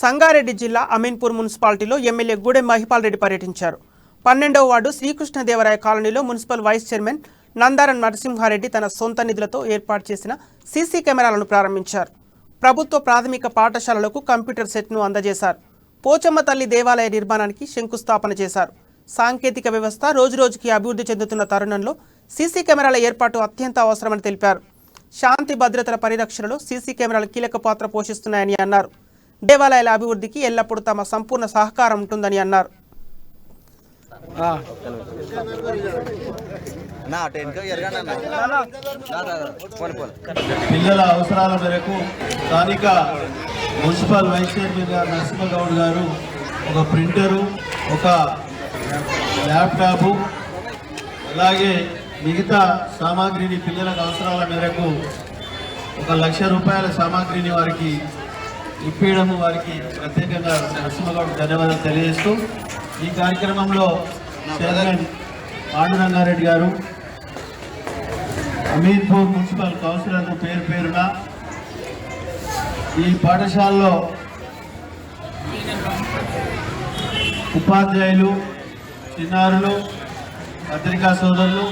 సంగారెడ్డి జిల్లా అమీన్పూర్ మున్సిపాలిటీలో ఎమ్మెల్యే గూడెం మహిపాల్ రెడ్డి పర్యటించారు. 12వ వార్డు శ్రీకృష్ణదేవరాయ కాలనీలో municipal vice chairman Nandaram Narasimhareddy తన సొంత నిధులతో ఏర్పాటు చేసిన సీసీ కెమెరాలను ప్రారంభించారు. ప్రభుత్వ ప్రాథమిక పాఠశాలలకు కంప్యూటర్ సెట్ను అందజేశారు. పోచమ్మ తల్లి దేవాలయ నిర్మాణానికి శంకుస్థాపన చేశారు. సాంకేతిక వ్యవస్థ రోజురోజుకి అభివృద్ధి చెందుతున్న తరుణంలో సీసీ కెమెరాల ఏర్పాటు అత్యంత అవసరమని తెలిపారు. శాంతి భద్రతల పరిరక్షణలో సీసీ కెమెరాలు కీలక పాత్ర పోషిస్తున్నాయని అన్నారు. దేవాలయాల అభివృద్ధికి ఎల్లప్పుడూ తమ సంపూర్ణ సహకారం ఉంటుందని అన్నారు. పిల్లల అవసరాల మేరకు స్థానిక మున్సిపల్ వైస్ చైర్మన్ గారు నరసింహగౌడ్ గారు ఒక ప్రింటరు, ఒక ల్యాప్టాపు, అలాగే మిగతా సామాగ్రిని పిల్లలకు అవసరాల మేరకు 1,00,000 రూపాయల సామాగ్రిని వారికి ఇప్పించడం వారికి ప్రత్యేకంగా నరసింహగౌడ్ ధన్యవాదాలు తెలియజేస్తూ ఈ కార్యక్రమంలో చైర్మన్ పాండురంగారెడ్డి గారు, అమీన్పూర్ మున్సిపల్ కౌన్సిలర్లు పేరు పేరున ఈ పాఠశాలలో ఉపాధ్యాయులు, చిన్నారులు, పత్రికా సోదరులు